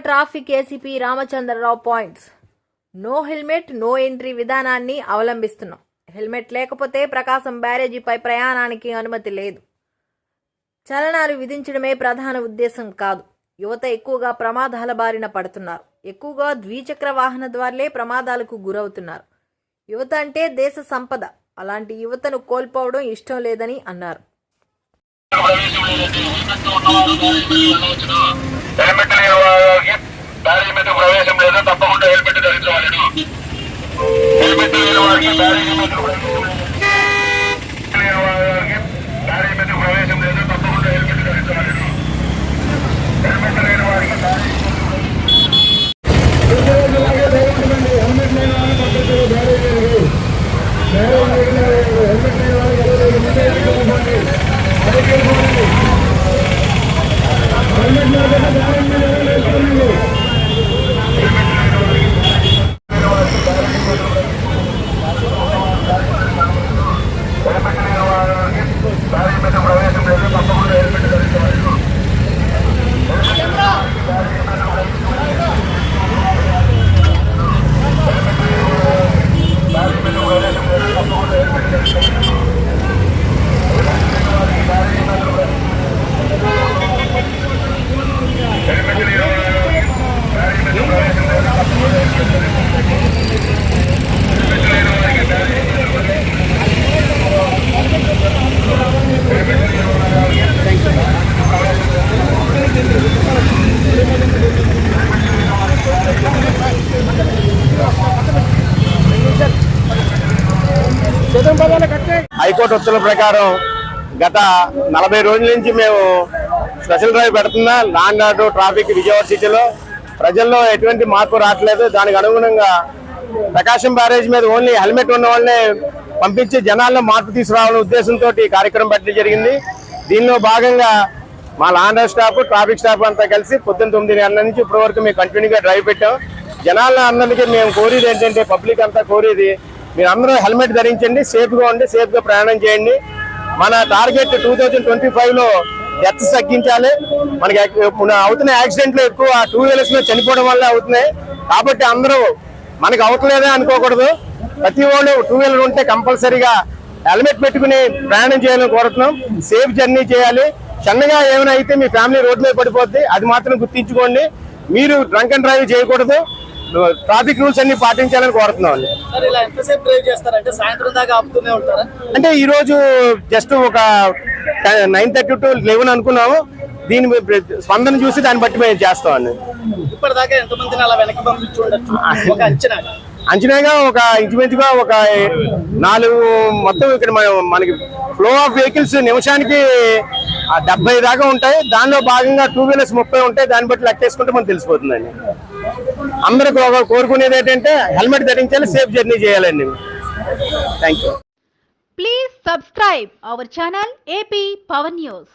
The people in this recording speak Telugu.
Traffic ACP Ramachandrarao points. No helmet no entry విధానాన్ని అవలంబిస్తున్నాం. హెల్మెట్ లేకపోతే ప్రకాశం బ్యారేజీపై ప్రయాణానికి అనుమతి లేదు. చలనాలు విధించడమే ప్రధాన ఉద్దేశం కాదు. యువత ఎక్కువగా ప్రమాదాల బారిన పడుతున్నారు. ఎక్కువగా ద్విచక్ర వాహన ద్వారాలే ప్రమాదాలకు గురవుతున్నారు. యువత అంటే దేశ సంపద. అలాంటి యువతను కోల్పోవడం ఇష్టం లేదని అన్నారు. ప్రవేశం లేదు, తప్పకుండా హెల్మెట్ ధరించవాలను. హెల్మెట్ లేని వారికి బ్యారేజీ మీద ప్రవేశం లేదు, తప్పకుండా హెల్మెట్ ధరించవాలను. హెల్మెట్ లేని వారికి హైకోర్టు ఉత్తర్వుల ప్రకారం గత 40 రోజుల నుంచి మేము స్పెషల్ డ్రైవ్ పెడుతున్నా. Law and order traffic Vijayawada సిటీలో ప్రజల్లో ఎటువంటి మార్పు రావట్లేదు. దానికి అనుగుణంగా ప్రకాశం బ్యారేజ్ మీద ఓన్లీ హెల్మెట్ ఉన్న వాళ్ళనే పంపించి జనాల్లో మార్పు తీసుకురావాలనే ఉద్దేశంతో కార్యక్రమం పెట్టడం జరిగింది. దీనిలో భాగంగా మా law and order staff, traffic staff అంతా కలిసి పొద్దున్న 9 గంటల నుంచి ఇప్పటి వరకు మేము కంటిన్యూగా డ్రైవ్ పెట్టాం. జనాల అందరికీ మేము కోరేది ఏంటంటే, పబ్లిక్ అంతా కోరేది, మీరు అందరూ హెల్మెట్ ధరించండి, సేఫ్గా ఉండి సేఫ్గా ప్రయాణం చేయండి. మన టార్గెట్ 2025లో డెత్స్ తగ్గించాలి. మనకి అవుతున్న యాక్సిడెంట్లు ఎక్కువ 2 వీలర్స్ మీద చనిపోవడం వల్ల అవుతున్నాయి. కాబట్టి అందరూ మనకి అవట్లేదే అనుకోకూడదు. ప్రతి వాళ్ళు 2 వీలర్ ఉంటే కంపల్సరీగా హెల్మెట్ పెట్టుకుని ప్రయాణం చేయాలని కోరుతున్నాం. సేఫ్ జర్నీ చేయాలి. చిన్నగా ఏమైనా అయితే మీ ఫ్యామిలీ రోడ్ మీద పడిపోద్ది, అది మాత్రం గుర్తించుకోండి. మీరు డ్రంక్ అండ్ డ్రైవ్ చేయకూడదు. ట్రాఫిక్ రూల్స్ అన్ని పాటించాలని కోరుతున్నాం. అంటే ఈ రోజు జస్ట్ ఒక 9:30 to 11 అనుకున్నాము. దీని స్పందన చూసి దాన్ని బట్టి మేము చేస్తామండి. అంచనాగా ఒక ఇంచుమించుగా ఒక 4 మొత్తం ఇక్కడ మనకి ఫ్లో ఆఫ్ వెహికల్స్ నిమిషానికి 70 దాకా ఉంటాయి. దానిలో భాగంగా 2 వీలర్స్ 30 ఉంటాయి. దాన్ని బట్టి లెక్కేసుకుంటే మనకు తెలిసిపోతుందండి. అందరికి కోరుకునేది ఏంటంటే హెల్మెట్ ధరించాలి, సేఫ్ జర్నీ చేయాలండి. Thank you. Please subscribe our channel AP Power News.